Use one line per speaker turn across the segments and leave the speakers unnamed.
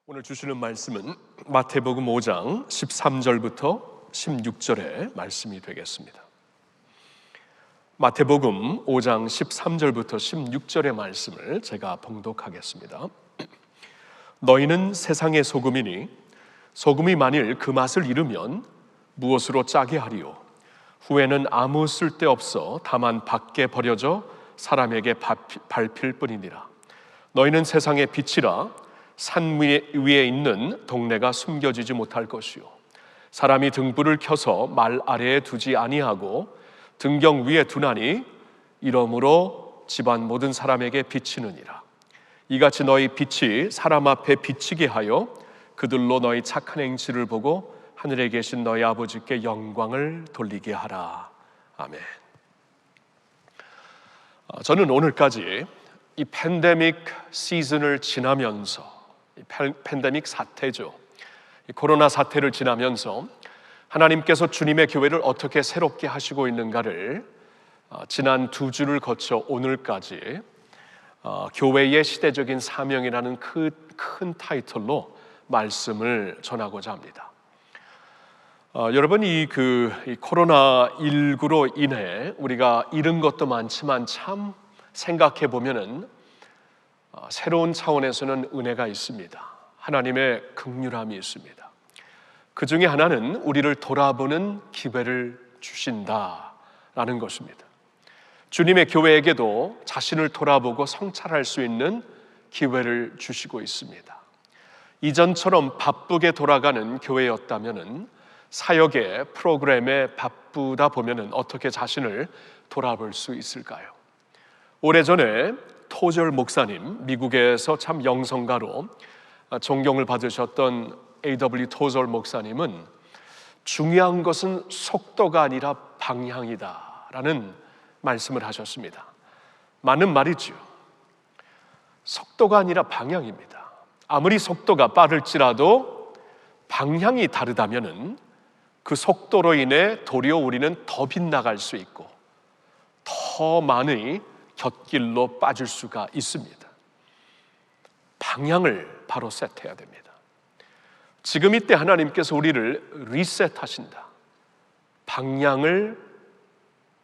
오늘 주시는 말씀은 마태복음 5장 13절부터 16절의 말씀이 되겠습니다. 마태복음 5장 13절부터 16절의 말씀을 제가 봉독하겠습니다. 너희는 세상의 소금이니 소금이 만일 그 맛을 잃으면 무엇으로 짜게 하리요? 후에는 아무 쓸데없어 다만 밖에 버려져 사람에게 밟힐 뿐이니라. 너희는 세상의 빛이라. 산 위에 있는 동네가 숨겨지지 못할 것이요, 사람이 등불을 켜서 말 아래에 두지 아니하고 등경 위에 두나니 이러므로 집안 모든 사람에게 비치느니라. 이같이 너희 빛이 사람 앞에 비치게 하여 그들로 너희 착한 행실을 보고 하늘에 계신 너희 아버지께 영광을 돌리게 하라. 아멘. 저는 오늘까지 이 팬데믹 시즌을 지나면서, 팬데믹 사태죠, 이 코로나 사태를 지나면서 하나님께서 주님의 교회를 어떻게 새롭게 하시고 있는가를 지난 두 주를 거쳐 오늘까지 교회의 시대적인 사명이라는 큰 타이틀로 말씀을 전하고자 합니다. 여러분, 이 코로나19로 인해 우리가 잃은 것도 많지만 참 생각해 보면은 새로운 차원에서는 은혜가 있습니다. 하나님의 긍휼함이 있습니다. 그 중에 하나는 우리를 돌아보는 기회를 주신다라는 것입니다. 주님의 교회에게도 자신을 돌아보고 성찰할 수 있는 기회를 주시고 있습니다. 이전처럼 바쁘게 돌아가는 교회였다면은, 사역의 프로그램에 바쁘다 보면은 어떻게 자신을 돌아볼 수 있을까요? 오래전에 토절 목사님, 미국에서 참 영성가로 존경을 받으셨던 A.W. 토절 목사님은 중요한 것은 속도가 아니라 방향이다 라는 말씀을 하셨습니다. 맞는 말이죠. 속도가 아니라 방향입니다. 아무리 속도가 빠를지라도 방향이 다르다면은 그 속도로 인해 도리어 우리는 더 빗나갈 수 있고 더 많이 곁길로 빠질 수가 있습니다. 방향을 바로 세트해야 됩니다. 지금 이때 하나님께서 우리를 리셋하신다. 방향을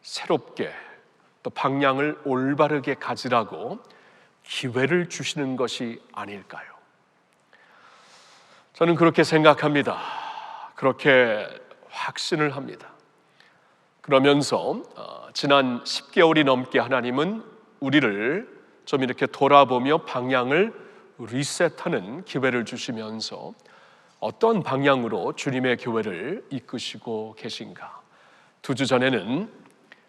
새롭게, 또 방향을 올바르게 가지라고 기회를 주시는 것이 아닐까요? 저는 그렇게 생각합니다. 그렇게 확신을 합니다. 그러면서 지난 10개월이 넘게 하나님은 우리를 좀 이렇게 돌아보며 방향을 리셋하는 기회를 주시면서 어떤 방향으로 주님의 교회를 이끄시고 계신가? 두 주 전에는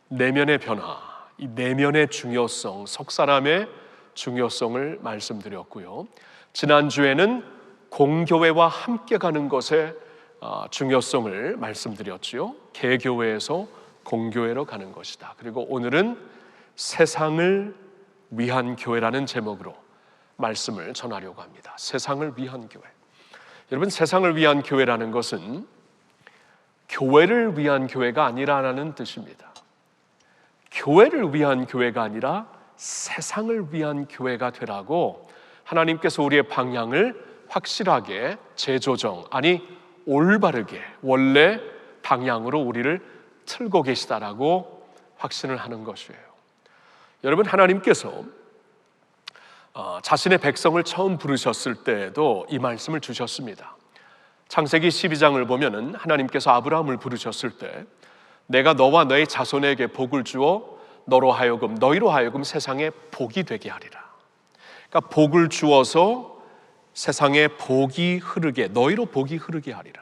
내면의 변화, 이 내면의 중요성, 석 사람의 중요성을 말씀드렸고요. 지난주에는 공교회와 함께 가는 것의 중요성을 말씀드렸지요. 개교회에서 공교회로 가는 것이다. 그리고 오늘은 세상을 위한 교회라는 제목으로 말씀을 전하려고 합니다. 세상을 위한 교회. 여러분, 세상을 위한 교회라는 것은 교회를 위한 교회가 아니라는 뜻입니다. 교회를 위한 교회가 아니라 세상을 위한 교회가 되라고 하나님께서 우리의 방향을 확실하게 재조정, 아니 올바르게 원래 방향으로 우리를 틀고 계시다라고 확신을 하는 것이에요. 여러분, 하나님께서 자신의 백성을 처음 부르셨을 때에도 이 말씀을 주셨습니다. 창세기 12장을 보면은 하나님께서 아브라함을 부르셨을 때 내가 너와 너의 자손에게 복을 주어 너희로 하여금 세상에 복이 되게 하리라. 그러니까 복을 주어서 세상에 복이 흐르게, 너희로 복이 흐르게 하리라.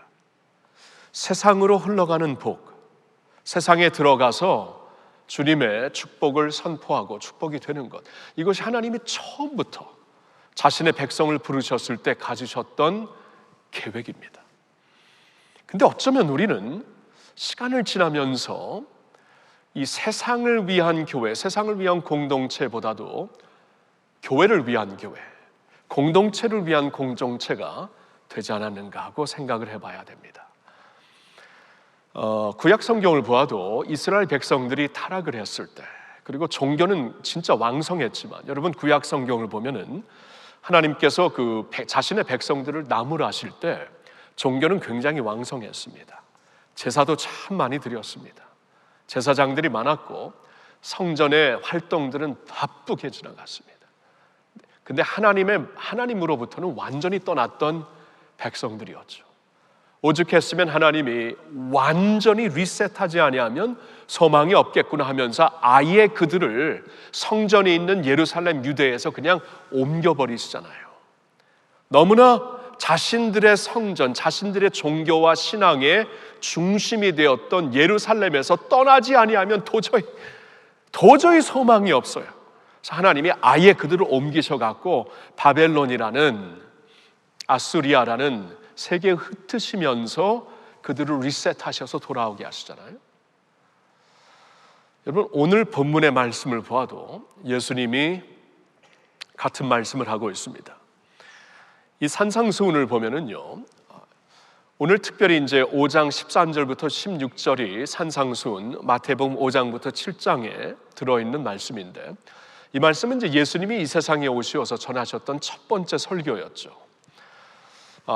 세상으로 흘러가는 복, 세상에 들어가서 주님의 축복을 선포하고 축복이 되는 것, 이것이 하나님이 처음부터 자신의 백성을 부르셨을 때 가지셨던 계획입니다. 근데 어쩌면 우리는 시간을 지나면서 이 세상을 위한 교회, 세상을 위한 공동체보다도 교회를 위한 교회, 공동체를 위한 공동체가 되지 않았는가 하고 생각을 해봐야 됩니다. 구약 성경을 보아도 이스라엘 백성들이 타락을 했을 때, 그리고 종교는 진짜 왕성했지만, 여러분 구약 성경을 보면은 하나님께서 자신의 백성들을 나무라실 때 종교는 굉장히 왕성했습니다. 제사도 참 많이 드렸습니다. 제사장들이 많았고 성전의 활동들은 바쁘게 지나갔습니다. 근데 하나님으로부터는 완전히 떠났던 백성들이었죠. 오죽했으면 하나님이 완전히 리셋하지 아니하면 소망이 없겠구나 하면서 아예 그들을 성전이 있는 예루살렘 유대에서 그냥 옮겨버리시잖아요. 너무나 자신들의 성전, 자신들의 종교와 신앙의 중심이 되었던 예루살렘에서 떠나지 아니하면 도저히 소망이 없어요. 그래서 하나님이 아예 그들을 옮기셔갖고 바벨론이라는, 아수리아라는 세계에 흩으시면서 그들을 리셋하셔서 돌아오게 하시잖아요. 여러분, 오늘 본문의 말씀을 보아도 예수님이 같은 말씀을 하고 있습니다. 이 산상수훈을 보면은요, 오늘 특별히 이제 5장 13절부터 16절이 산상수훈, 마태복음 5장부터 7장에 들어있는 말씀인데, 이 말씀은 이제 예수님이 이 세상에 오셔서 전하셨던 첫 번째 설교였죠.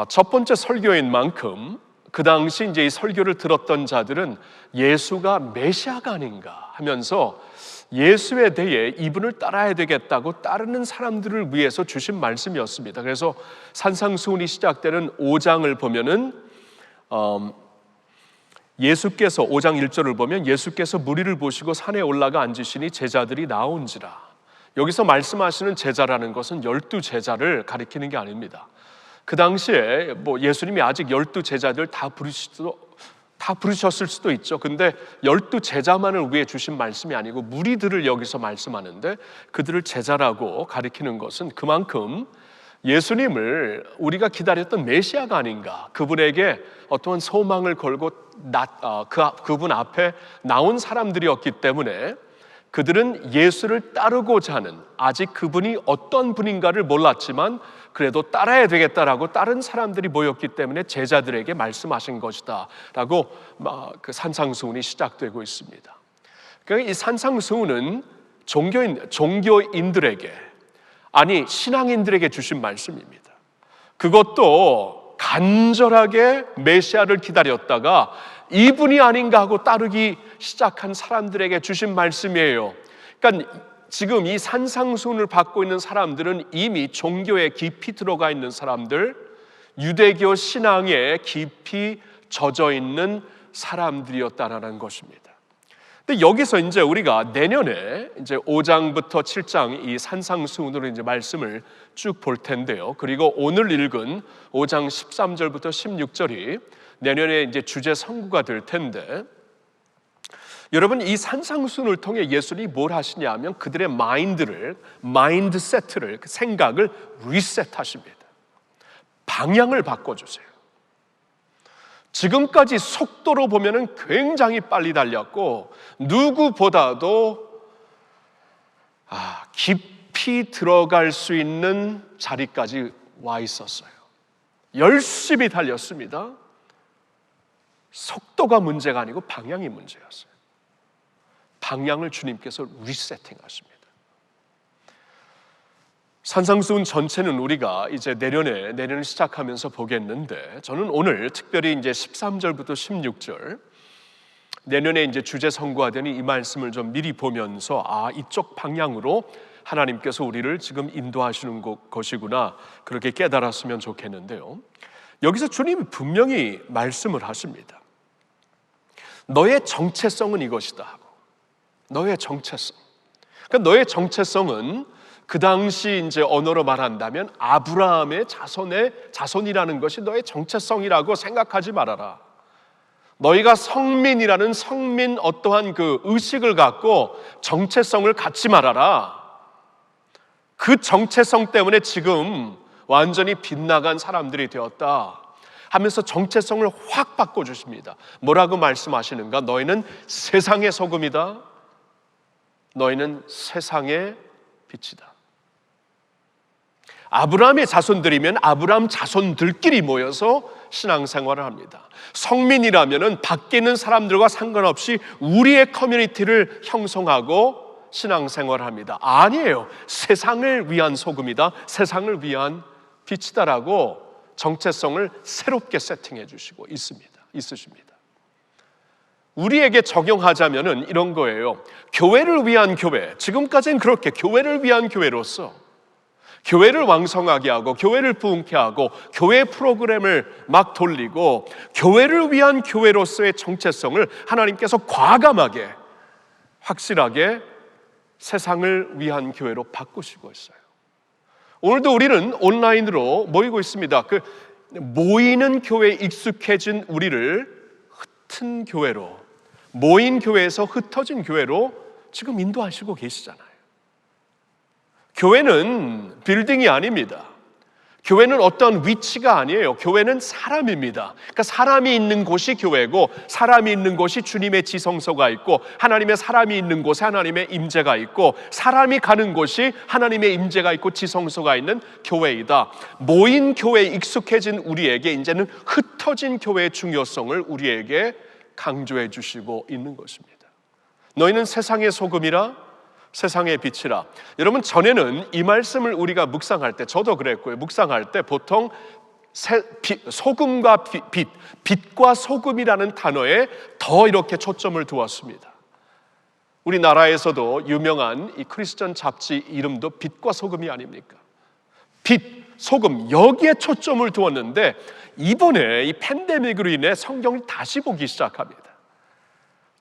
첫 번째 설교인 만큼 그 당시 이제 이 설교를 들었던 자들은 예수가 메시아가 아닌가 하면서 예수에 대해 이분을 따라야 되겠다고 따르는 사람들을 위해서 주신 말씀이었습니다. 그래서 산상수훈이 시작되는 5장을 보면은 예수께서 5장 1절을 보면 예수께서 무리를 보시고 산에 올라가 앉으시니 제자들이 나온지라. 여기서 말씀하시는 제자라는 것은 12제자를 가리키는 게 아닙니다. 그 당시에 예수님이 아직 12제자들 다 부르셨을 수도 있죠. 근데 12제자만을 위해 주신 말씀이 아니고 무리들을 여기서 말씀하는데, 그들을 제자라고 가리키는 것은 그만큼 예수님을 우리가 기다렸던 메시아가 아닌가, 그분에게 어떠한 소망을 걸고 그분 앞에 나온 사람들이었기 때문에 그들은 예수를 따르고자 하는, 아직 그분이 어떤 분인가를 몰랐지만 그래도 따라야 되겠다라고 다른 사람들이 모였기 때문에 제자들에게 말씀하신 것이다 라고 그 산상수훈이 시작되고 있습니다. 그러니까 이 산상수훈은 종교인들에게, 아니 신앙인들에게 주신 말씀입니다. 그것도 간절하게 메시아를 기다렸다가 이분이 아닌가 하고 따르기 시작한 사람들에게 주신 말씀이에요. 그러니까 지금 이 산상수훈을 받고 있는 사람들은 이미 종교에 깊이 들어가 있는 사람들, 유대교 신앙에 깊이 젖어 있는 사람들이었다라는 것입니다. 근데 여기서 이제 우리가 내년에 이제 5장부터 7장 이 산상수훈으로 이제 말씀을 쭉 볼 텐데요. 그리고 오늘 읽은 5장 13절부터 16절이 내년에 이제 주제 선구가 될 텐데, 여러분 이 산상수훈을 통해 예수님이 뭘 하시냐 하면 그들의 마인드세트를, 생각을 리셋하십니다. 방향을 바꿔주세요. 지금까지 속도로 보면은 굉장히 빨리 달렸고 누구보다도 깊이 들어갈 수 있는 자리까지 와 있었어요. 열심히 달렸습니다. 속도가 문제가 아니고 방향이 문제였어요. 방향을 주님께서 리세팅하십니다. 산상수훈 전체는 우리가 이제 내년을 시작하면서 보겠는데, 저는 오늘 특별히 이제 13절부터 16절 내년에 이제 주제 선고하더니 이 말씀을 좀 미리 보면서 이쪽 방향으로 하나님께서 우리를 지금 인도하시는 것이구나, 그렇게 깨달았으면 좋겠는데요. 여기서 주님이 분명히 말씀을 하십니다. 너의 정체성은 이것이다 하고, 너의 정체성. 그러니까 너의 정체성은 그 당시 이제 언어로 말한다면 아브라함의 자손이라는 것이 너의 정체성이라고 생각하지 말아라. 너희가 성민이라는 어떠한 그 의식을 갖고 정체성을 갖지 말아라. 그 정체성 때문에 지금 완전히 빗나간 사람들이 되었다 하면서 정체성을 확 바꿔주십니다. 뭐라고 말씀하시는가? 너희는 세상의 소금이다. 너희는 세상의 빛이다. 아브라함의 자손들이면 아브라함 자손들끼리 모여서 신앙생활을 합니다. 성민이라면 밖에 있는 사람들과 상관없이 우리의 커뮤니티를 형성하고 신앙생활을 합니다. 아니에요. 세상을 위한 소금이다, 세상을 위한 빛이다라고 정체성을 새롭게 세팅해 주시고 있으십니다. 우리에게 적용하자면은 이런 거예요. 교회를 위한 교회, 지금까지는 그렇게 교회를 위한 교회로서 교회를 왕성하게 하고 교회를 부흥케 하고 교회 프로그램을 막 돌리고 교회를 위한 교회로서의 정체성을 하나님께서 과감하게 확실하게 세상을 위한 교회로 바꾸시고 있어요. 오늘도 우리는 온라인으로 모이고 있습니다. 그 모이는 교회에 익숙해진 우리를 흩은 교회로, 모인 교회에서 흩어진 교회로 지금 인도하시고 계시잖아요. 교회는 빌딩이 아닙니다. 교회는 어떤 위치가 아니에요. 교회는 사람입니다. 그러니까 사람이 있는 곳이 교회고, 사람이 있는 곳이 주님의 지성소가 있고, 하나님의 사람이 있는 곳에 하나님의 임재가 있고, 사람이 가는 곳이 하나님의 임재가 있고 지성소가 있는 교회이다. 모인 교회에 익숙해진 우리에게 이제는 흩어진 교회의 중요성을 우리에게 강조해 주시고 있는 것입니다. 너희는 세상의 소금이라 세상의 빛이라. 여러분, 전에는 이 말씀을 우리가 묵상할 때, 저도 그랬고요, 묵상할 때 보통 소금과 빛과 소금이라는 단어에 더 이렇게 초점을 두었습니다. 우리나라에서도 유명한 이 크리스천 잡지 이름도 빛과 소금이 아닙니까? 빛, 소금, 여기에 초점을 두었는데 이번에 이 팬데믹으로 인해 성경을 다시 보기 시작합니다.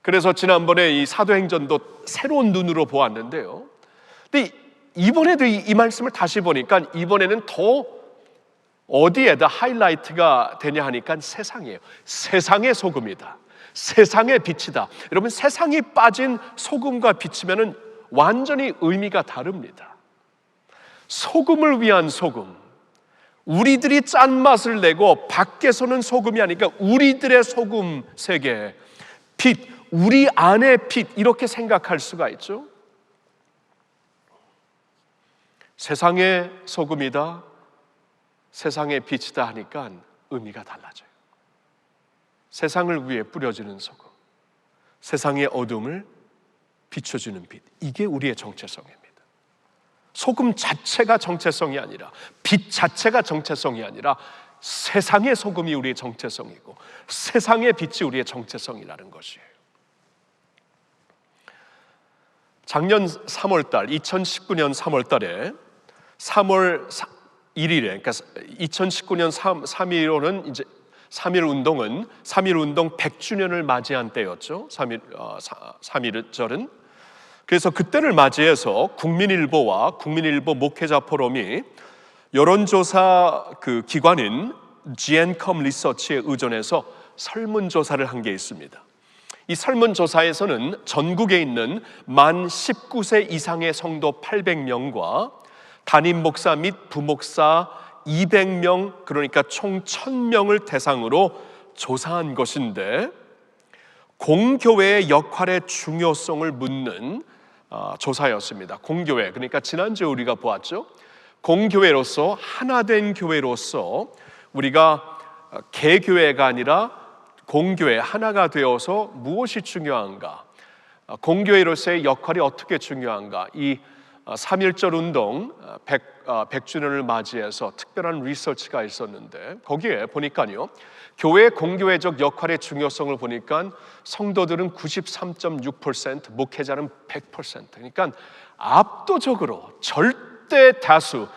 그래서 지난번에 이 사도행전도 새로운 눈으로 보았는데요. 근데 이번에도 이 말씀을 다시 보니까 이번에는 더 어디에다 하이라이트가 되냐 하니까 세상이에요. 세상의 소금이다. 세상의 빛이다. 여러분, 세상이 빠진 소금과 빛이면은 완전히 의미가 다릅니다. 소금을 위한 소금. 우리들이 짠맛을 내고 밖에서는 소금이 아니니까 우리들의 소금 세계. 빛. 우리 안의 빛, 이렇게 생각할 수가 있죠. 세상의 소금이다, 세상의 빛이다 하니까 의미가 달라져요. 세상을 위해 뿌려지는 소금, 세상의 어둠을 비춰주는 빛, 이게 우리의 정체성입니다. 소금 자체가 정체성이 아니라, 빛 자체가 정체성이 아니라 세상의 소금이 우리의 정체성이고 세상의 빛이 우리의 정체성이라는 것이에요. 작년 3월달, 2019년 3월달에 3월 1일에, 그러니까 2019년 3.1호는 이제 3.1 운동은 3.1 운동 100주년을 맞이한 때였죠. 3.1절은. 그래서 그때를 맞이해서 국민일보와 국민일보 목회자 포럼이 여론조사 그 기관인 GNCOM 리서치에 의존해서 설문조사를 한 게 있습니다. 이 설문조사에서는 전국에 있는 만 19세 이상의 성도 800명과 담임 목사 및 부목사 200명, 그러니까 총 1000명을 대상으로 조사한 것인데, 공교회의 역할의 중요성을 묻는 조사였습니다. 공교회, 그러니까 지난주에 우리가 보았죠. 공교회로서, 하나된 교회로서 우리가 개교회가 아니라 공교회 하나가 되어서 무엇이 중요한가, 공교회로서의 역할이 어떻게 중요한가, 이 3.1절 운동 100주년을 맞이해서 특별한 리서치가 있었는데 거기에 보니까요, 교회 공교회적 역할의 중요성을 보니까 성도들은 93.6%, 목회자는 100%, 그러니까 압도적으로 절대 다수,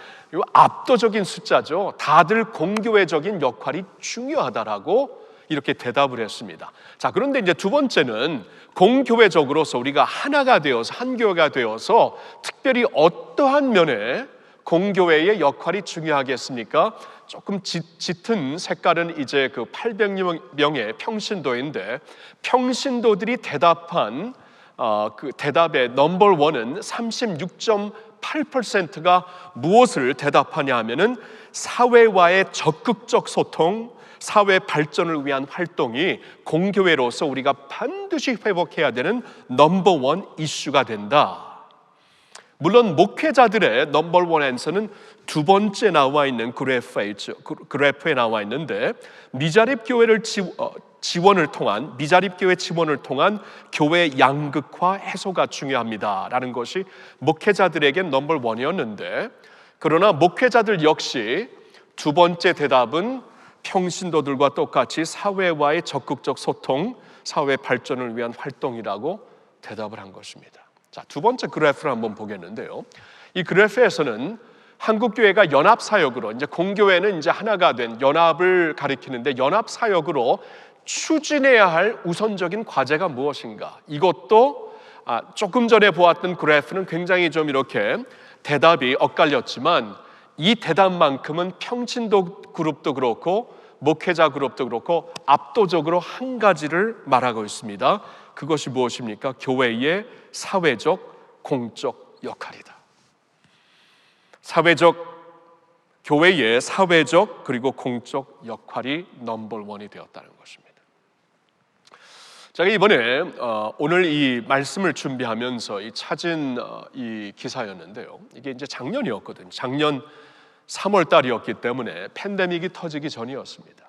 압도적인 숫자죠. 다들 공교회적인 역할이 중요하다라고 이렇게 대답을 했습니다. 자, 그런데 이제 두 번째는 공교회적으로서 우리가 하나가 되어서, 한 교회가 되어서 특별히 어떠한 면에 공교회의 역할이 중요하겠습니까? 조금 짙은 색깔은 이제 그 800명의 평신도인데, 평신도들이 대답한 그 대답의 넘버 원은 36.8%가 무엇을 대답하냐 하면은 사회와의 적극적 소통, 사회 발전을 위한 활동이 공교회로서 우리가 반드시 회복해야 되는 넘버 원 이슈가 된다. 물론 목회자들의 넘버 원에서는 두 번째 나와 있는 그래프에 나와 있는데, 미자립 교회를 지원을 통한 미자립교회 지원을 통한 교회 양극화 해소가 중요합니다라는 것이 목회자들에겐 넘버 원이었는데, 그러나 목회자들 역시 두 번째 대답은 평신도들과 똑같이 사회와의 적극적 소통, 사회 발전을 위한 활동이라고 대답을 한 것입니다. 자, 두 번째 그래프를 한번 보겠는데요. 이 그래프에서는 한국교회가 연합사역으로, 이제 공교회는 이제 하나가 된 연합을 가리키는데, 연합사역으로 추진해야 할 우선적인 과제가 무엇인가? 이것도 조금 전에 보았던 그래프는 굉장히 좀 이렇게 대답이 엇갈렸지만, 이 대답만큼은 평신도 그룹도 그렇고 목회자 그룹도 그렇고 압도적으로 한 가지를 말하고 있습니다. 그것이 무엇입니까? 교회의 사회적, 공적 역할이다. 교회의 사회적 그리고 공적 역할이 넘버 원이 되었다는 것입니다. 제가 이번에 오늘 이 말씀을 준비하면서 찾은 이 기사였는데요. 이게 이제 작년이었거든요. 작년 3월 달이었기 때문에 팬데믹이 터지기 전이었습니다.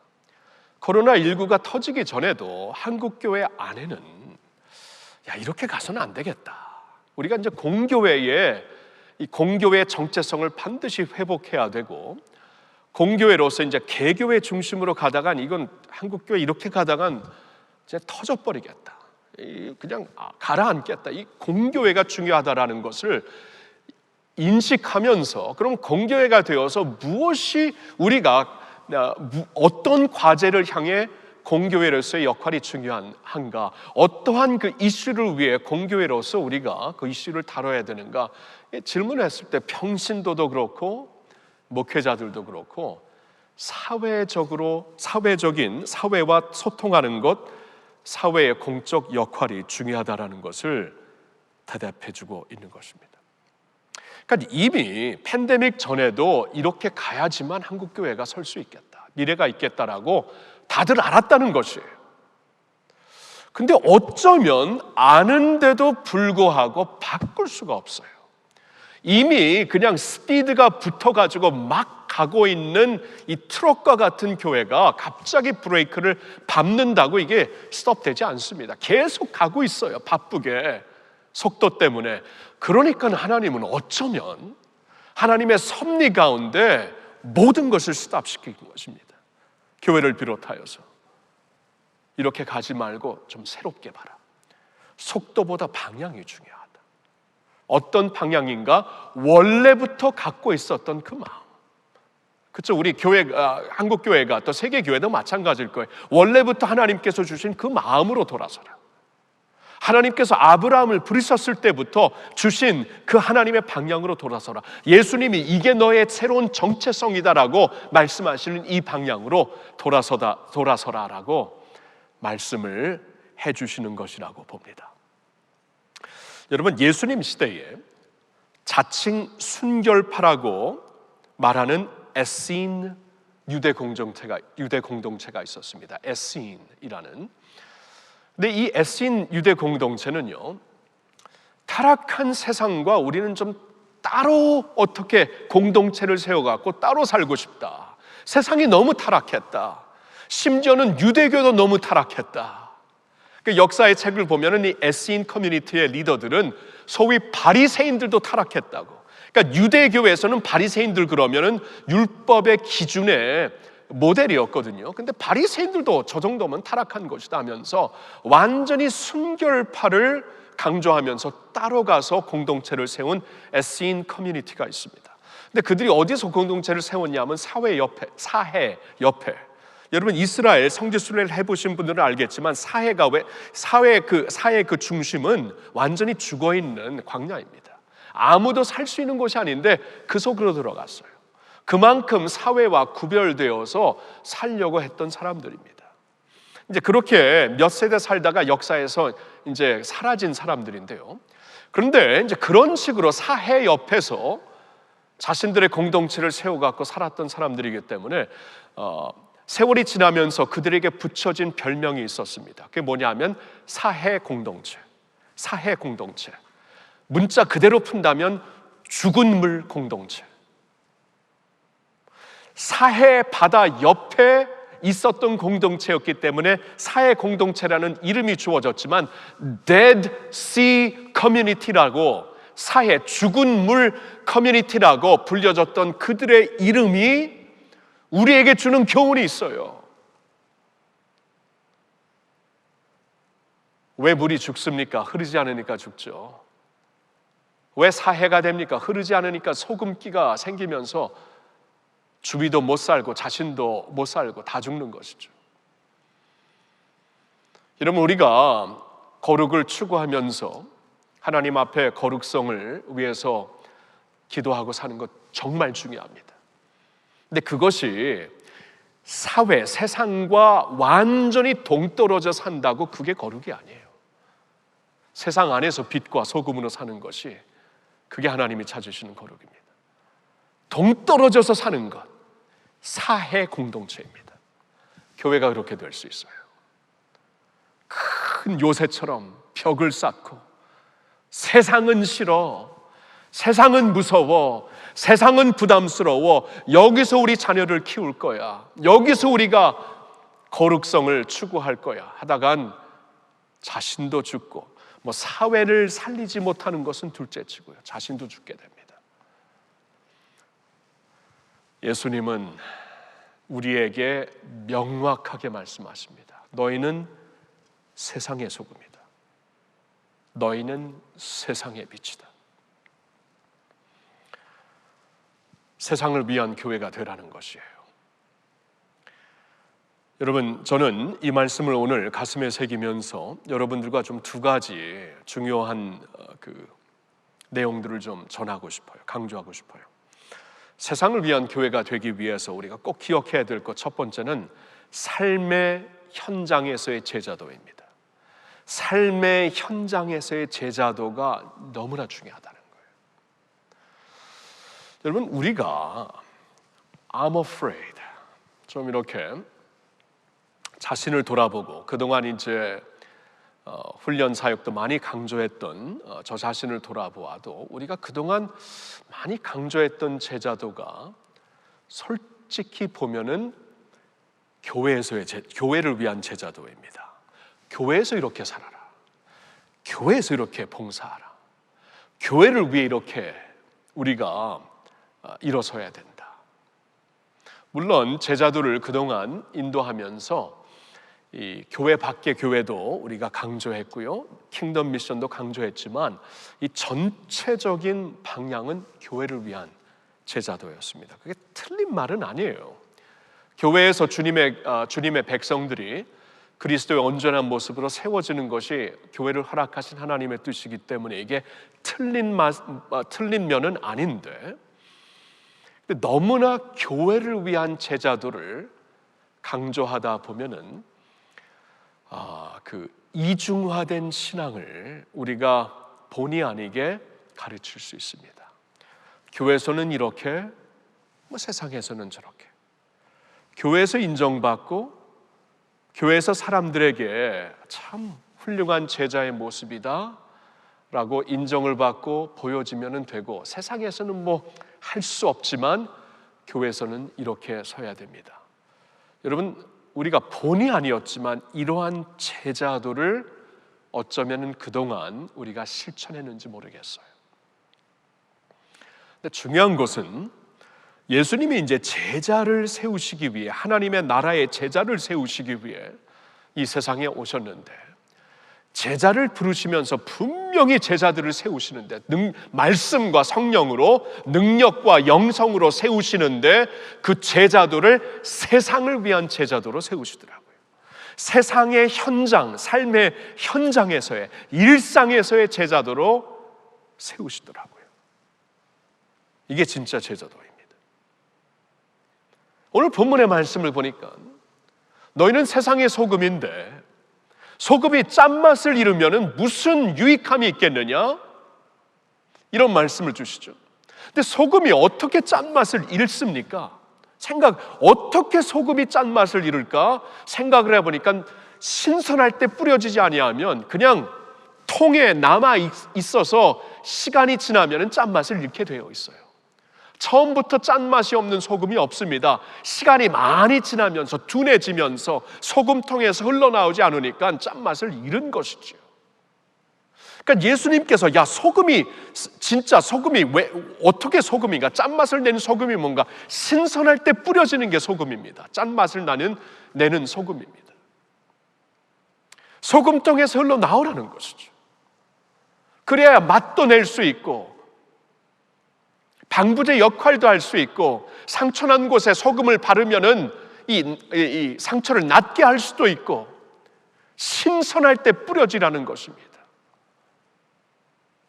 코로나19가 터지기 전에도 한국교회 안에는 이렇게 가서는 안 되겠다. 우리가 이제 공교회의 정체성을 반드시 회복해야 되고, 공교회로서 이제 개교회 중심으로 가다간 이건 한국교회 이렇게 가다간 이제 터져버리겠다. 그냥 가라앉겠다. 이 공교회가 중요하다라는 것을 인식하면서, 그럼 공교회가 되어서 무엇이 우리가 어떤 과제를 향해 공교회로서의 역할이 중요한가, 어떠한 그 이슈를 위해 공교회로서 우리가 그 이슈를 다뤄야 되는가 질문을 했을 때 평신도도 그렇고 목회자들도 그렇고 사회적인 사회와 소통하는 것, 사회의 공적 역할이 중요하다라는 것을 대답해주고 있는 것입니다. 그러니까 이미 팬데믹 전에도 이렇게 가야지만 한국교회가 설 수 있겠다, 미래가 있겠다라고 다들 알았다는 것이에요. 근데 어쩌면 아는데도 불구하고 바꿀 수가 없어요. 이미 그냥 스피드가 붙어가지고 막 가고 있는 이 트럭과 같은 교회가 갑자기 브레이크를 밟는다고 이게 스톱되지 않습니다. 계속 가고 있어요. 바쁘게, 속도 때문에. 그러니까 하나님은 어쩌면 하나님의 섭리 가운데 모든 것을 스탑시킨 것입니다. 교회를 비롯하여서 이렇게 가지 말고 좀 새롭게 봐라. 속도보다 방향이 중요하다. 어떤 방향인가? 원래부터 갖고 있었던 그 마음. 그렇죠? 우리 한국교회가 또 세계교회도 마찬가지일 거예요. 원래부터 하나님께서 주신 그 마음으로 돌아서라. 하나님께서 아브라함을 부르셨을 때부터 주신 그 하나님의 방향으로 돌아서라. 예수님이 이게 너의 새로운 정체성이다라고 말씀하시는 이 방향으로 돌아서라라고 말씀을 해주시는 것이라고 봅니다. 여러분, 예수님 시대에 자칭 순결파라고 말하는 에세인 유대 공동체가 있었습니다. 에세인이라는. 근데 이 에세인 유대 공동체는요, 타락한 세상과 우리는 좀 따로 어떻게 공동체를 세워갖고 따로 살고 싶다. 세상이 너무 타락했다. 심지어는 유대교도 너무 타락했다. 그 역사의 책을 보면은 이 에세인 커뮤니티의 리더들은 소위 바리새인들도 타락했다고. 그러니까 유대교에서는 바리새인들 그러면은 율법의 기준에 모델이었거든요. 근데 바리새인들도 저 정도면 타락한 것이다 하면서 완전히 순결파를 강조하면서 따로 가서 공동체를 세운 에세인 커뮤니티가 있습니다. 근데 그들이 어디서 공동체를 세웠냐면 사해 옆에. 여러분, 이스라엘 성지순례를 해보신 분들은 알겠지만 사해의 그 중심은 완전히 죽어있는 광야입니다. 아무도 살 수 있는 곳이 아닌데 그 속으로 들어갔어요. 그만큼 사회와 구별되어서 살려고 했던 사람들입니다. 이제 그렇게 몇 세대 살다가 역사에서 이제 사라진 사람들인데요. 그런데 이제 그런 식으로 사해 옆에서 자신들의 공동체를 세워갖고 살았던 사람들이기 때문에 세월이 지나면서 그들에게 붙여진 별명이 있었습니다. 그게 뭐냐면 사해 공동체. 문자 그대로 푼다면 죽은 물 공동체. 사해 바다 옆에 있었던 공동체였기 때문에 사해 공동체라는 이름이 주어졌지만 Dead Sea Community라고, 사해 죽은 물 커뮤니티라고 불려졌던 그들의 이름이 우리에게 주는 교훈이 있어요. 왜 물이 죽습니까? 흐르지 않으니까 죽죠. 왜 사해가 됩니까? 흐르지 않으니까 소금기가 생기면서 주위도 못 살고 자신도 못 살고 다 죽는 것이죠. 여러분, 우리가 거룩을 추구하면서 하나님 앞에 거룩성을 위해서 기도하고 사는 것 정말 중요합니다. 근데 그것이 사회, 세상과 완전히 동떨어져 산다고 그게 거룩이 아니에요. 세상 안에서 빛과 소금으로 사는 것이 그게 하나님이 찾으시는 거룩입니다. 동떨어져서 사는 것, 사해 공동체입니다. 교회가 그렇게 될 수 있어요. 큰 요새처럼 벽을 쌓고 세상은 싫어, 세상은 무서워, 세상은 부담스러워, 여기서 우리 자녀를 키울 거야, 여기서 우리가 거룩성을 추구할 거야 하다간 자신도 죽고, 사회를 살리지 못하는 것은 둘째치고요, 자신도 죽게 됩니다. 예수님은 우리에게 명확하게 말씀하십니다. 너희는 세상의 소금이다. 너희는 세상의 빛이다. 세상을 위한 교회가 되라는 것이에요. 여러분, 저는 이 말씀을 오늘 가슴에 새기면서 여러분들과 좀 두 가지 중요한 내용들을 좀 전하고 싶어요. 강조하고 싶어요. 세상을 위한 교회가 되기 위해서 우리가 꼭 기억해야 될 것, 첫 번째는 삶의 현장에서의 제자도입니다. 삶의 현장에서의 제자도가 너무나 중요하다는 거예요. 여러분, 우리가 I'm afraid, 좀 이렇게 자신을 돌아보고, 그동안 이제 훈련 사역도 많이 강조했던 저 자신을 돌아보아도 우리가 그동안 많이 강조했던 제자도가 솔직히 보면은 교회를 위한 제자도입니다. 교회에서 이렇게 살아라, 교회에서 이렇게 봉사하라, 교회를 위해 이렇게 우리가 일어서야 된다. 물론 제자도를 그동안 인도하면서 이 교회 밖의 교회도 우리가 강조했고요, 킹덤 미션도 강조했지만 이 전체적인 방향은 교회를 위한 제자도였습니다. 그게 틀린 말은 아니에요. 교회에서 주님의 백성들이 그리스도의 온전한 모습으로 세워지는 것이 교회를 허락하신 하나님의 뜻이기 때문에 이게 틀린 면은 아닌데, 너무나 교회를 위한 제자도를 강조하다 보면은 이중화된 신앙을 우리가 본의 아니게 가르칠 수 있습니다. 교회에서는 이렇게, 세상에서는 저렇게. 교회에서 인정받고 교회에서 사람들에게 참 훌륭한 제자의 모습이다 라고 인정을 받고 보여지면 되고, 세상에서는 할 수 없지만 교회에서는 이렇게 서야 됩니다. 여러분, 우리가 본의 아니었지만 이러한 제자도를 어쩌면 그동안 우리가 실천했는지 모르겠어요. 근데 중요한 것은 예수님이 이제 제자를 세우시기 위해, 하나님의 나라의 제자를 세우시기 위해 이 세상에 오셨는데, 제자를 부르시면서 분명히 제자들을 세우시는데, 말씀과 성령으로, 능력과 영성으로 세우시는데, 그 제자도를 세상을 위한 제자도로 세우시더라고요. 세상의 현장, 삶의 현장에서의, 일상에서의 제자도로 세우시더라고요. 이게 진짜 제자도입니다. 오늘 본문의 말씀을 보니까 너희는 세상의 소금인데 소금이 짠맛을 잃으면 무슨 유익함이 있겠느냐? 이런 말씀을 주시죠. 근데 소금이 어떻게 짠맛을 잃습니까? 어떻게 소금이 짠맛을 잃을까? 생각을 해보니까 신선할 때 뿌려지지 아니하면 그냥 통에 남아 있어서 시간이 지나면 짠맛을 잃게 되어 있어요. 처음부터 짠맛이 없는 소금이 없습니다. 시간이 많이 지나면서 둔해지면서 소금통에서 흘러나오지 않으니까 짠맛을 잃은 것이죠. 그러니까 예수님께서 소금이 진짜 소금이 왜 어떻게 소금인가? 짠맛을 내는 소금이 뭔가? 신선할 때 뿌려지는 게 소금입니다. 짠맛을 내는 소금입니다. 소금통에서 흘러나오라는 것이죠. 그래야 맛도 낼 수 있고 방부제 역할도 할 수 있고 상처난 곳에 소금을 바르면은 이 상처를 낫게 할 수도 있고 신선할 때 뿌려지라는 것입니다.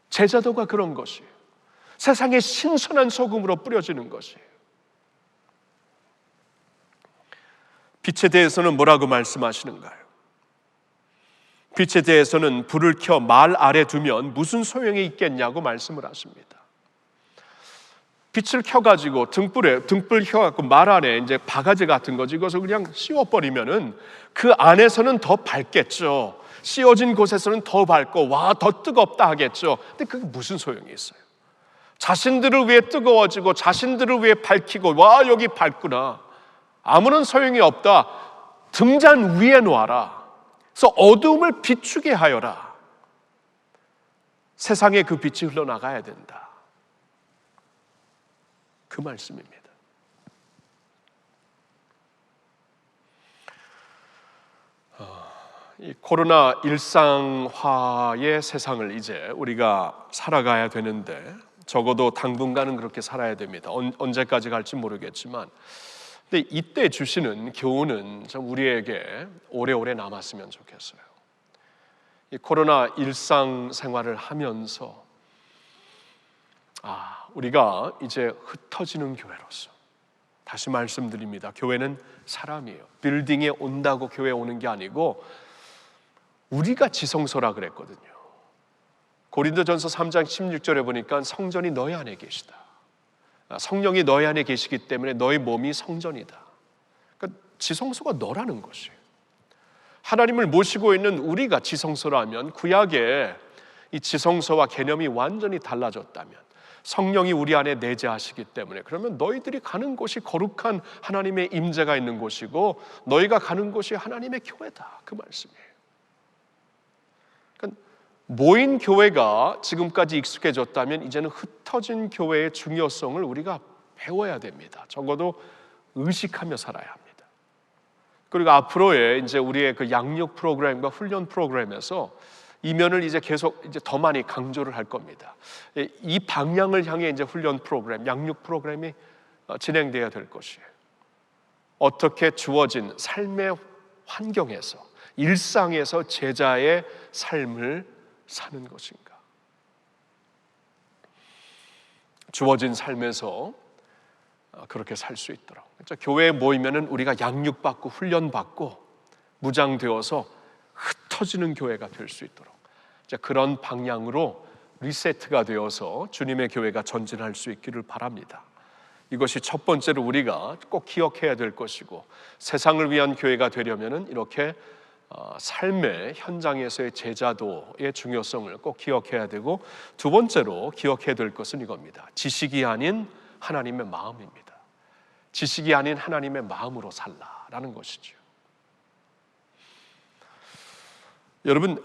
제자도가 그런 것이에요. 세상에 신선한 소금으로 뿌려지는 것이에요. 빛에 대해서는 뭐라고 말씀하시는가요? 빛에 대해서는 불을 켜 말 아래 두면 무슨 소용이 있겠냐고 말씀을 하십니다. 빛을 켜가지고 등불 켜갖고 말 안에 이제 바가지 같은 거지 이것을 그냥 씌워버리면은 그 안에서는 더 밝겠죠. 씌워진 곳에서는 더 밝고 더 뜨겁다 하겠죠. 근데 그게 무슨 소용이 있어요? 자신들을 위해 뜨거워지고 자신들을 위해 밝히고 여기 밝구나. 아무런 소용이 없다. 등잔 위에 놓아라. 그래서 어두움을 비추게 하여라. 세상에 그 빛이 흘러나가야 된다. 그 말씀입니다. 이 코로나 일상화의 세상을 이제 우리가 살아가야 되는데 적어도 당분간은 그렇게 살아야 됩니다. 언제까지 갈지 모르겠지만 근데 이때 주시는 교훈은 좀 우리에게 오래오래 남았으면 좋겠어요. 이 코로나 일상생활을 하면서 우리가 이제 흩어지는 교회로서 다시 말씀드립니다. 교회는 사람이에요. 빌딩에 온다고 교회 오는 게 아니고 우리가 지성소라 그랬거든요. 고린도전서 3장 16절에 보니까 성전이 너희 안에 계시다. 성령이 너희 안에 계시기 때문에 너희 몸이 성전이다. 그러니까 지성소가 너라는 것이에요. 하나님을 모시고 있는 우리가 지성소라면 구약의 이 지성소와 개념이 완전히 달라졌다면 성령이 우리 안에 내재하시기 때문에 그러면 너희들이 가는 곳이 거룩한 하나님의 임재가 있는 곳이고 너희가 가는 곳이 하나님의 교회다. 그 말씀이에요. 그러니까 모인 교회가 지금까지 익숙해졌다면 이제는 흩어진 교회의 중요성을 우리가 배워야 됩니다. 적어도 의식하며 살아야 합니다. 그리고 앞으로의 이제 우리의 그 양육 프로그램과 훈련 프로그램에서 이 면을 이제 계속 이제 더 많이 강조를 할 겁니다. 이 방향을 향해 이제 훈련 프로그램, 양육 프로그램이 진행돼야 될 것이에요. 어떻게 주어진 삶의 환경에서, 일상에서 제자의 삶을 사는 것인가? 주어진 삶에서 그렇게 살 수 있도록. 그렇죠? 교회에 모이면은 우리가 양육받고 훈련받고 무장되어서 흩어지는 교회가 될 수 있도록 이제 그런 방향으로 리세트가 되어서 주님의 교회가 전진할 수 있기를 바랍니다. 이것이 첫 번째로 우리가 꼭 기억해야 될 것이고 세상을 위한 교회가 되려면은 이렇게 삶의 현장에서의 제자도의 중요성을 꼭 기억해야 되고 두 번째로 기억해야 될 것은 이겁니다. 지식이 아닌 하나님의 마음입니다. 지식이 아닌 하나님의 마음으로 살라라는 것이죠. 여러분,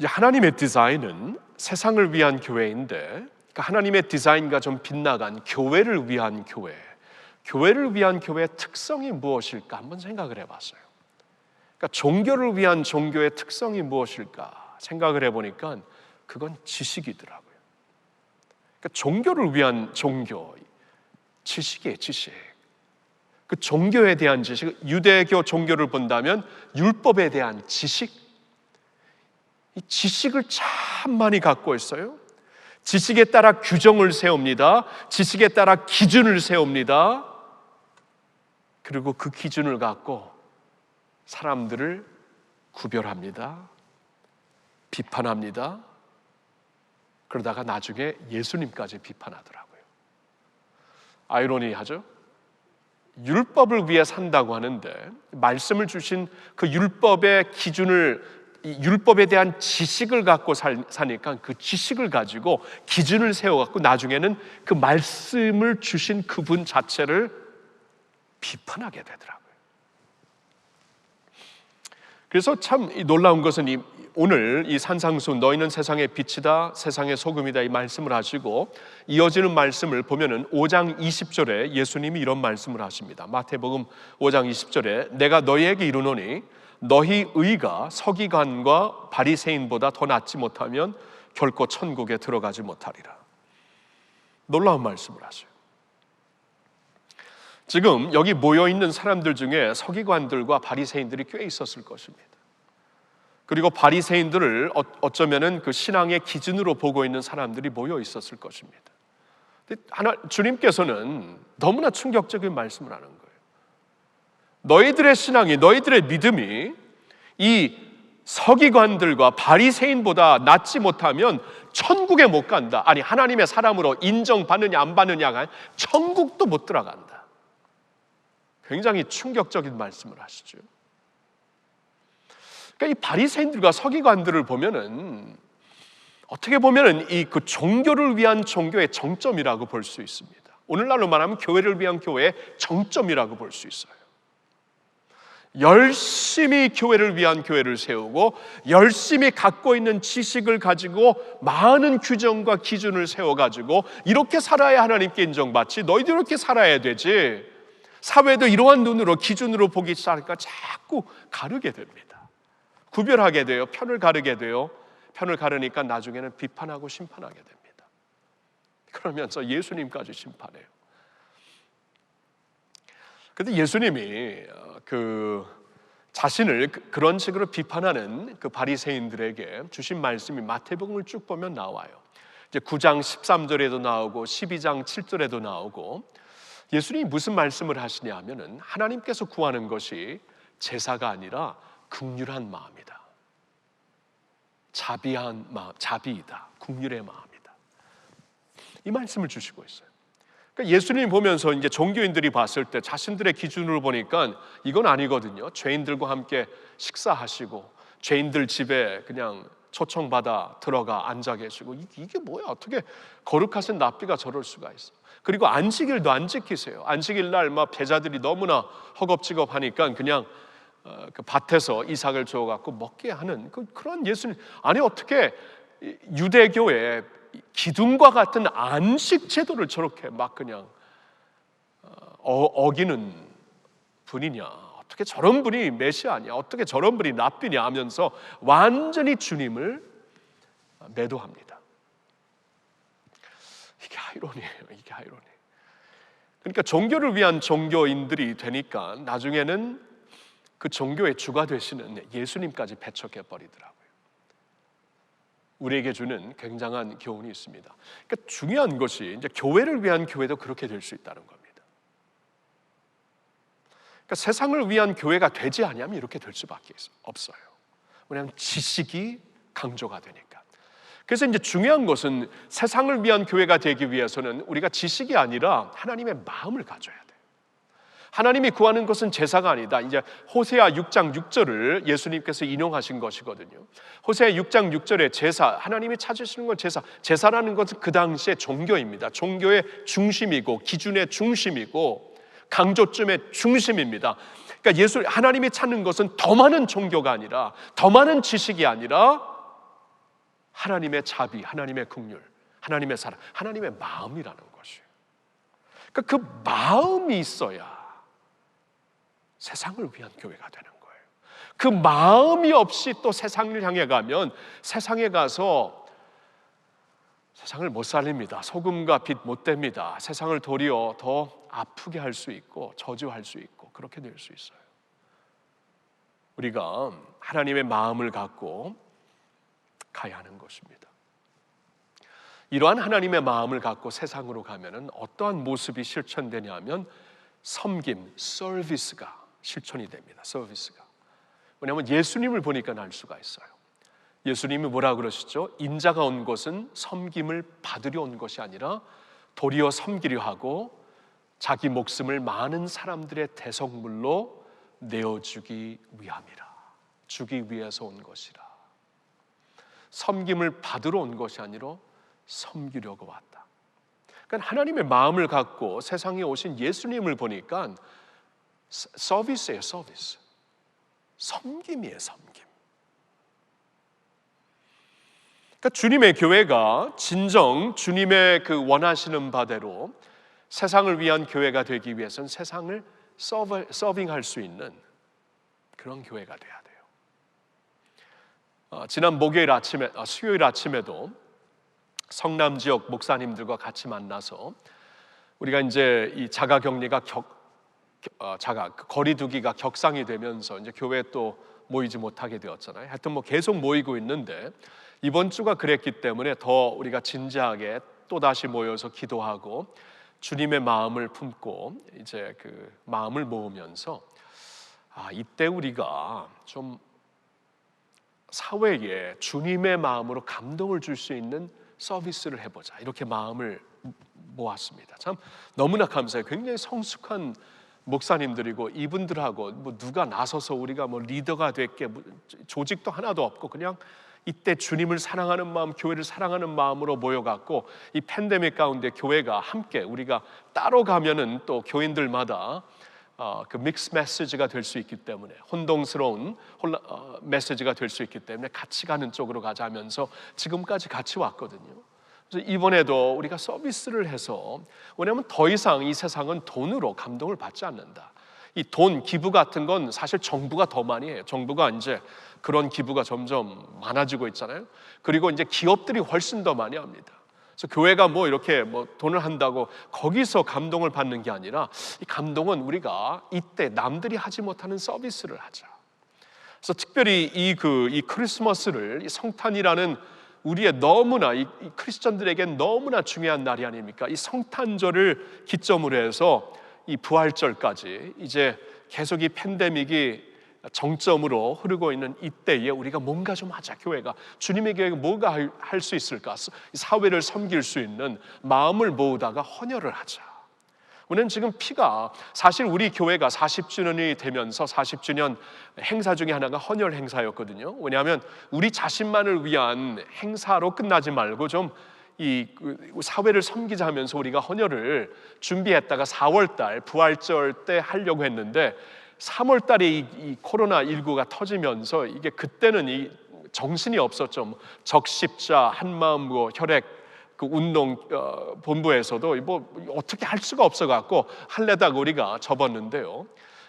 하나님의 디자인은 세상을 위한 교회인데 하나님의 디자인과 좀 빗나간 교회를 위한 교회, 교회를 위한 교회의 특성이 무엇일까 한번 생각을 해봤어요. 그러니까 종교를 위한 종교의 특성이 무엇일까 생각을 해보니까 그건 지식이더라고요. 그러니까 종교를 위한 종교, 지식이에요, 지식. 그 종교에 대한 지식, 유대교 종교를 본다면 율법에 대한 지식, 이 지식을 참 많이 갖고 있어요. 지식에 따라 규정을 세웁니다. 지식에 따라 기준을 세웁니다. 그리고 그 기준을 갖고 사람들을 구별합니다. 비판합니다. 그러다가 나중에 예수님까지 비판하더라고요. 아이러니하죠? 율법을 위해 산다고 하는데 말씀을 주신 그 율법의 기준을 이 율법에 대한 지식을 갖고 사니까 그 지식을 가지고 기준을 세워갖고 나중에는 그 말씀을 주신 그분 자체를 비판하게 되더라고요. 그래서 참 놀라운 것은 오늘 이 산상수 너희는 세상의 빛이다 세상의 소금이다 이 말씀을 하시고 이어지는 말씀을 보면은 5장 20절에 예수님이 이런 말씀을 하십니다. 마태복음 5장 20절에 내가 너희에게 이르노니 너희 의가 서기관과 바리새인보다 더 낫지 못하면 결코 천국에 들어가지 못하리라. 놀라운 말씀을 하셔요. 지금 여기 모여있는 사람들 중에 서기관들과 바리새인들이 꽤 있었을 것입니다. 그리고 바리새인들을 어쩌면은 그 신앙의 기준으로 보고 있는 사람들이 모여 있었을 것입니다. 주님께서는 너무나 충격적인 말씀을 하는 거예요. 너희들의 신앙이, 너희들의 믿음이 이 서기관들과 바리새인보다 낫지 못하면 천국에 못 간다. 아니, 하나님의 사람으로 인정받느냐 안 받느냐가 천국도 못 들어간다. 굉장히 충격적인 말씀을 하시죠. 그러니까 이 바리새인들과 서기관들을 보면은 어떻게 보면은 이 그 종교를 위한 종교의 정점이라고 볼 수 있습니다. 오늘날로 말하면 교회를 위한 교회의 정점이라고 볼 수 있어요. 열심히 교회를 위한 교회를 세우고 열심히 갖고 있는 지식을 가지고 많은 규정과 기준을 세워가지고 이렇게 살아야 하나님께 인정받지, 너희도 이렇게 살아야 되지, 사회도 이러한 눈으로 기준으로 보기 시작하니까 자꾸 가르게 됩니다. 구별하게 돼요. 편을 가르게 돼요. 편을 가르니까 나중에는 비판하고 심판하게 됩니다. 그러면서 예수님까지 심판해요. 그런데 예수님이 자신을 그런 식으로 비판하는 그 바리새인들에게 주신 말씀이 마태복음을 쭉 보면 나와요. 이제 9장 13절에도 나오고 12장 7절에도 나오고, 예수님이 무슨 말씀을 하시냐 하면은 하나님께서 구하는 것이 제사가 아니라 긍휼한 마음이다. 자비한 마음, 자비이다. 긍휼의 마음이다. 이 말씀을 주시고 있어요. 그러니까 예수님 보면서 이제 종교인들이 봤을 때 자신들의 기준으로 보니까 이건 아니거든요. 죄인들과 함께 식사하시고 죄인들 집에 그냥 초청받아 들어가 앉아 계시고 이게 뭐야? 어떻게 거룩하신 랍비가 저럴 수가 있어? 그리고 안식일도 안 지키세요. 안식일 날 막 제자들이 너무나 허겁지겁하니까 그냥 그 밭에서 이삭을 주워 갖고 먹게 하는 그런 예수님. 아니 어떻게 유대교의 기둥과 같은 안식 제도를 저렇게 막 그냥 어기는 분이냐? 어떻게 저런 분이 메시아냐? 어떻게 저런 분이 랍비냐 하면서 완전히 주님을 매도합니다. 이게 아이러니예요. 이게 아이러니. 그러니까 종교를 위한 종교인들이 되니까 나중에는 그 종교의 주가 되시는 예수님까지 배척해 버리더라고요. 우리에게 주는 굉장한 교훈이 있습니다. 그러니까 중요한 것이 이제 교회를 위한 교회도 그렇게 될 수 있다는 겁니다. 그러니까 세상을 위한 교회가 되지 않으면 이렇게 될 수밖에 없어요. 왜냐하면 지식이 강조가 되니까. 그래서 이제 중요한 것은 세상을 위한 교회가 되기 위해서는 우리가 지식이 아니라 하나님의 마음을 가져야 돼요. 하나님이 구하는 것은 제사가 아니다. 이제 호세아 6장 6절을 예수님께서 인용하신 것이거든요. 호세아 6장 6절에 제사, 하나님이 찾으시는 건 제사라는 것은 그 당시의 종교입니다. 종교의 중심이고 기준의 중심이고 강조점의 중심입니다. 그러니까 하나님이 찾는 것은 더 많은 종교가 아니라, 더 많은 지식이 아니라 하나님의 자비, 하나님의 긍휼, 하나님의 사랑, 하나님의 마음이라는 것이에요. 그러니까 그 마음이 있어야 세상을 위한 교회가 되는 거예요. 그 마음이 없이 또 세상을 향해 가면 세상에 가서 세상을 못 살립니다. 소금과 빛 못 됩니다. 세상을 도리어 더 아프게 할 수 있고 저주할 수 있고 그렇게 될 수 있어요. 우리가 하나님의 마음을 갖고 가야 하는 것입니다. 이러한 하나님의 마음을 갖고 세상으로 가면은 어떠한 모습이 실천되냐면 섬김, 서비스가 실천이 됩니다. 서비스가. 왜냐하면 예수님을 보니까 알 수가 있어요. 예수님이 뭐라 그러시죠? 인자가 온 것은 섬김을 받으려 온 것이 아니라 도리어 섬기려 하고 자기 목숨을 많은 사람들의 대속물로 내어주기 위함이라. 주기 위해서 온 것이라. 섬김을 받으러 온 것이 아니라 섬기려고 왔다. 그러니까 하나님의 마음을 갖고 세상에 오신 예수님을 보니까 서비스예요, 서비스. 섬김이에요, 섬김. 그러니까 주님의 교회가 진정 주님의 그 원하시는 바대로 세상을 위한 교회가 되기 위해서는 세상을 서빙할 수 있는 그런 교회가 돼야 돼요. 지난 수요일 아침에도 성남 지역 목사님들과 같이 만나서 우리가 이제 이 자가격리가 거리두기가 격상이 되면서 이제 교회에 또 모이지 못하게 되었잖아요. 하여튼 뭐 계속 모이고 있는데 이번 주가 그랬기 때문에 더 우리가 진지하게 또 다시 모여서 기도하고 주님의 마음을 품고 이제 그 마음을 모으면서 이때 우리가 좀 사회에 주님의 마음으로 감동을 줄 수 있는 서비스를 해보자, 이렇게 마음을 모았습니다. 참 너무나 감사해요. 굉장히 성숙한 목사님들이고 이분들하고 뭐 누가 나서서 우리가 뭐 리더가 될게 조직도 하나도 없고 그냥 이때 주님을 사랑하는 마음, 교회를 사랑하는 마음으로 모여갖고 이 팬데믹 가운데 교회가 함께 우리가 따로 가면은 또 교인들마다 그 믹스 메시지가 될 수 있기 때문에 혼동스러운 메시지가 될 수 있기 때문에 같이 가는 쪽으로 가자 하면서 지금까지 같이 왔거든요. 그래서 이번에도 우리가 서비스를 해서, 왜냐하면 더 이상 이 세상은 돈으로 감동을 받지 않는다. 이 돈 기부 같은 건 사실 정부가 더 많이 해요. 정부가 이제 그런 기부가 점점 많아지고 있잖아요. 그리고 이제 기업들이 훨씬 더 많이 합니다. 그래서 교회가 뭐 이렇게 뭐 돈을 한다고 거기서 감동을 받는 게 아니라 이 감동은 우리가 이때 남들이 하지 못하는 서비스를 하자. 그래서 특별히 이 크리스마스를, 이 성탄이라는 우리의 너무나 이 크리스천들에겐 너무나 중요한 날이 아닙니까? 이 성탄절을 기점으로 해서 이 부활절까지 이제 계속 이 팬데믹이 정점으로 흐르고 있는 이때에 우리가 뭔가 좀 하자. 교회가, 주님의 교회가 뭐가 할 수 있을까? 사회를 섬길 수 있는 마음을 모으다가 헌혈을 하자. 우리는 지금 피가, 사실 우리 교회가 40주년이 되면서 40주년 행사 중에 하나가 헌혈 행사였거든요. 왜냐하면 우리 자신만을 위한 행사로 끝나지 말고 좀 이 사회를 섬기자 하면서 우리가 헌혈을 준비했다가 4월달 부활절 때 하려고 했는데 3월달에 이 코로나19가 터지면서 이게 그때는 이 정신이 없었죠. 적십자, 한마음 혈액 그 운동 본부에서도 뭐 어떻게 할 수가 없어갖고 할래다가 우리가 접었는데요.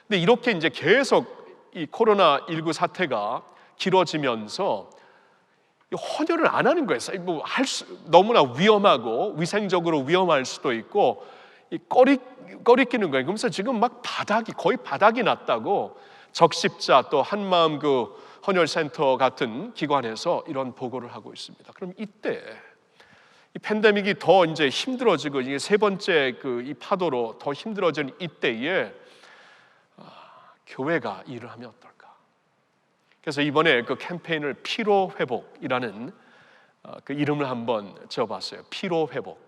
근데 이렇게 이제 계속 이 코로나19 사태가 길어지면서 헌혈을 안 하는 거예요. 뭐 너무나 위험하고 위생적으로 위험할 수도 있고 이 꺼리끼는 거예요. 그러면서 지금 막 거의 바닥이 났다고 적십자 또 한마음 그 헌혈센터 같은 기관에서 이런 보고를 하고 있습니다. 그럼 이때 이 팬데믹이 더 이제 힘들어지고 이게 세 번째 이 파도로 더 힘들어지는 이때에 교회가 일을 하면 어떨까? 그래서 이번에 그 캠페인을 피로 회복이라는 그 이름을 한번 지어봤어요. 피로 회복.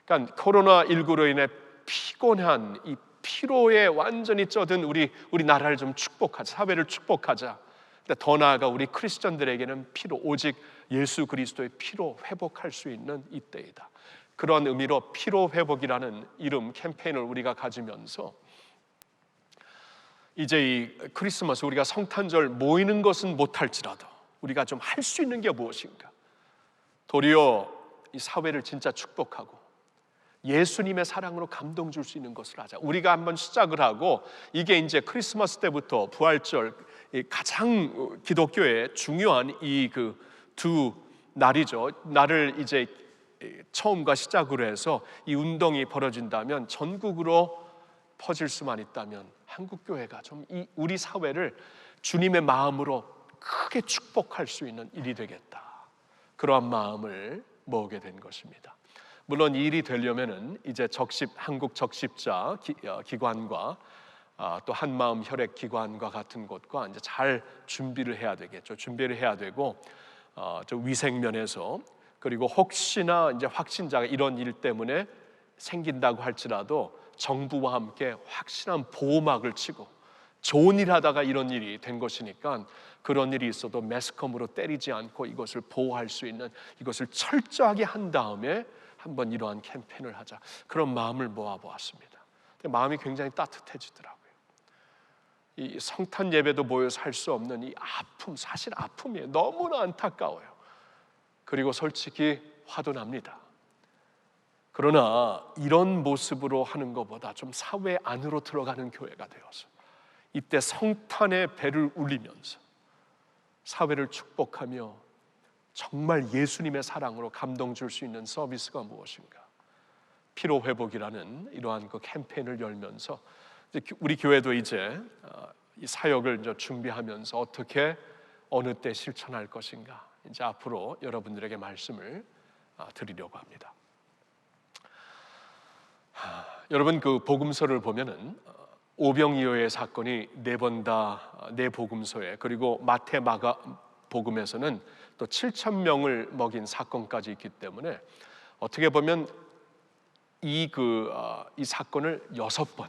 그러니까 코로나19로 인해 피곤한 이 피로에 완전히 쩌든 우리 나라를 좀 축복하자, 사회를 축복하자. 근데 더 나아가 우리 크리스천들에게는 피로, 오직 예수 그리스도의 피로 회복할 수 있는 이때이다. 그런 의미로 피로 회복이라는 이름 캠페인을 우리가 가지면서 이제 이 크리스마스 우리가 성탄절 모이는 것은 못할지라도 우리가 좀 할 수 있는 게 무엇인가? 도리어 이 사회를 진짜 축복하고 예수님의 사랑으로 감동 줄 수 있는 것을 하자. 우리가 한번 시작을 하고 이게 이제 크리스마스 때부터 부활절 가장 기독교의 중요한 이 두 날이죠. 날을 이제 처음과 시작으로 해서 이 운동이 벌어진다면 전국으로 퍼질 수만 있다면 한국 교회가 좀 우리 사회를 주님의 마음으로 크게 축복할 수 있는 일이 되겠다. 그러한 마음을 모으게 된 것입니다. 물론 이 일이 되려면은 이제 한국 적십자 기관과 또 한마음 혈액 기관과 같은 곳과 이제 잘 준비를 해야 되겠죠. 준비를 해야 되고 좀 위생면에서, 그리고 혹시나 이제 확진자가 이런 일 때문에 생긴다고 할지라도 정부와 함께 확실한 보호막을 치고 좋은 일 하다가 이런 일이 된 것이니까 그런 일이 있어도 매스컴으로 때리지 않고 이것을 보호할 수 있는, 이것을 철저하게 한 다음에 한번 이러한 캠페인을 하자, 그런 마음을 모아보았습니다. 마음이 굉장히 따뜻해지더라고요. 이 성탄 예배도 모여서 할 수 없는 이 아픔, 사실 아픔이에요. 너무나 안타까워요. 그리고 솔직히 화도 납니다. 그러나 이런 모습으로 하는 것보다 좀 사회 안으로 들어가는 교회가 되어서 이때 성탄의 벨을 울리면서 사회를 축복하며 정말 예수님의 사랑으로 감동 줄 수 있는 서비스가 무엇인가, 피로회복이라는 이러한 그 캠페인을 열면서 우리 교회도 이제 이 사역을 이제 준비하면서 어떻게 어느 때 실천할 것인가, 이제 앞으로 여러분들에게 말씀을 드리려고 합니다. 여러분, 그 복음서를 보면은 오병이어의 사건이 4번 다 네 복음서에, 그리고 마태, 마가 복음에서는 또 7,000명을 먹인 사건까지 있기 때문에 어떻게 보면 이 사건을 6번,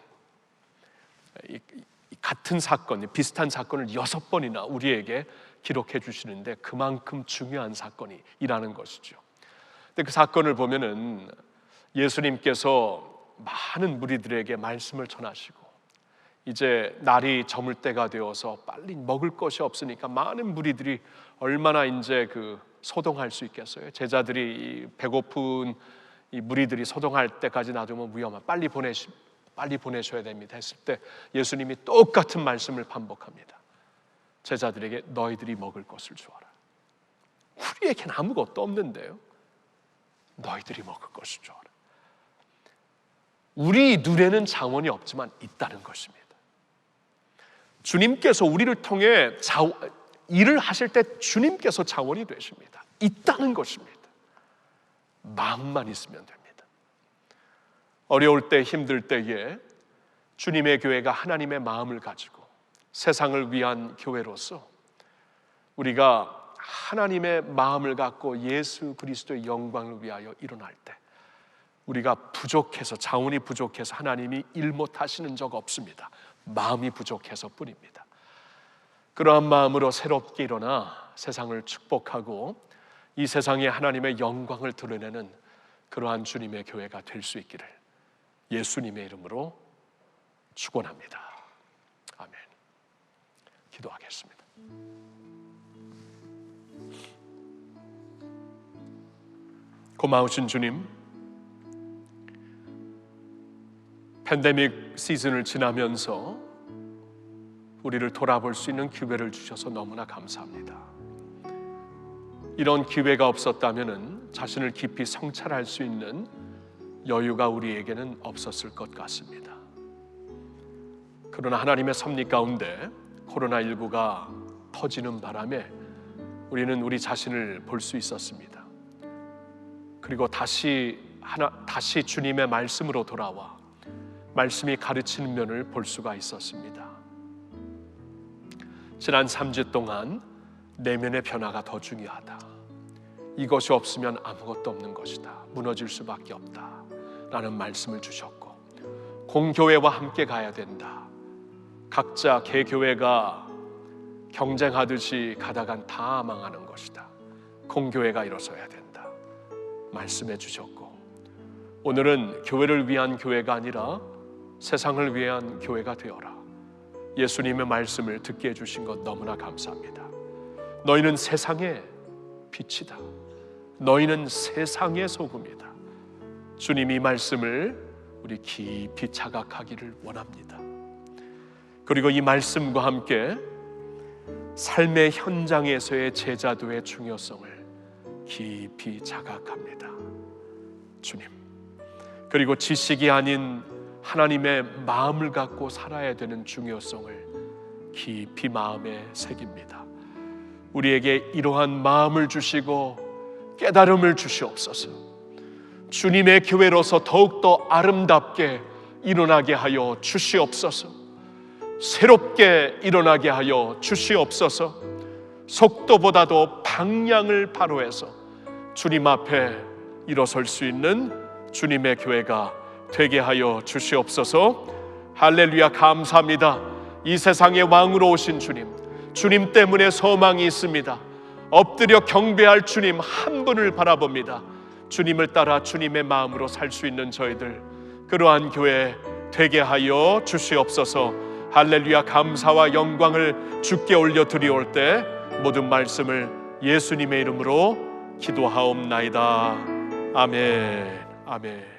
같은 사건, 비슷한 사건을 6번이나 우리에게 기록해 주시는데 그만큼 중요한 사건이라는 것이죠. 근데 그 사건을 보면은 예수님께서 많은 무리들에게 말씀을 전하시고 이제 날이 저물 때가 되어서 빨리 먹을 것이 없으니까 많은 무리들이 얼마나 이제 소동할 수 있겠어요. 제자들이 배고픈 이 무리들이 소동할 때까지 놔두면 위험한, 빨리 보내셔야 됩니다 했을 때 예수님이 똑같은 말씀을 반복합니다. 제자들에게 너희들이 먹을 것을 주어라. 우리에게는 아무것도 없는데요, 너희들이 먹을 것을 주어라. 우리 눈에는 자원이 없지만 있다는 것입니다. 주님께서 우리를 통해 일을 하실 때 주님께서 자원이 되십니다. 있다는 것입니다. 마음만 있으면 됩니다. 어려울 때, 힘들 때에 주님의 교회가 하나님의 마음을 가지고 세상을 위한 교회로서 우리가 하나님의 마음을 갖고 예수 그리스도의 영광을 위하여 일어날 때 우리가 부족해서, 자원이 부족해서 하나님이 일 못하시는 적 없습니다. 마음이 부족해서 뿐입니다. 그러한 마음으로 새롭게 일어나 세상을 축복하고 이 세상에 하나님의 영광을 드러내는 그러한 주님의 교회가 될 수 있기를 예수님의 이름으로 축원합니다. 아멘. 기도하겠습니다. 고마우신 주님, 팬데믹 시즌을 지나면서 우리를 돌아볼 수 있는 기회를 주셔서 너무나 감사합니다. 이런 기회가 없었다면 자신을 깊이 성찰할 수 있는 여유가 우리에게는 없었을 것 같습니다. 그러나 하나님의 섭리 가운데 코로나19가 터지는 바람에 우리는 우리 자신을 볼 수 있었습니다. 그리고 다시 주님의 말씀으로 돌아와 말씀이 가르치는 면을 볼 수가 있었습니다. 지난 3주 동안 내면의 변화가 더 중요하다, 이것이 없으면 아무것도 없는 것이다, 무너질 수밖에 없다 라는 말씀을 주셨고, 공교회와 함께 가야 된다, 각자 개교회가 경쟁하듯이 가다간 다 망하는 것이다, 공교회가 일어서야 된다 말씀해 주셨고, 오늘은 교회를 위한 교회가 아니라 세상을 위한 교회가 되어라, 예수님의 말씀을 듣게 해주신 것 너무나 감사합니다. 너희는 세상의 빛이다, 너희는 세상의 소금이다. 주님이 말씀을 우리 깊이 자각하기를 원합니다. 그리고 이 말씀과 함께 삶의 현장에서의 제자도의 중요성을 깊이 자각합니다. 주님, 그리고 지식이 아닌 하나님의 마음을 갖고 살아야 되는 중요성을 깊이 마음에 새깁니다. 우리에게 이러한 마음을 주시고 깨달음을 주시옵소서. 주님의 교회로서 더욱더 아름답게 일어나게 하여 주시옵소서. 새롭게 일어나게 하여 주시옵소서. 속도보다도 방향을 바로 해서 주님 앞에 일어설 수 있는 주님의 교회가 되게 하여 주시옵소서. 할렐루야, 감사합니다. 이 세상의 왕으로 오신 주님, 주님 때문에 소망이 있습니다. 엎드려 경배할 주님 한 분을 바라봅니다. 주님을 따라 주님의 마음으로 살 수 있는 저희들, 그러한 교회 되게 하여 주시옵소서. 할렐루야. 감사와 영광을 주께 올려드리올 때 모든 말씀을 예수님의 이름으로 기도하옵나이다. 아멘. 아멘.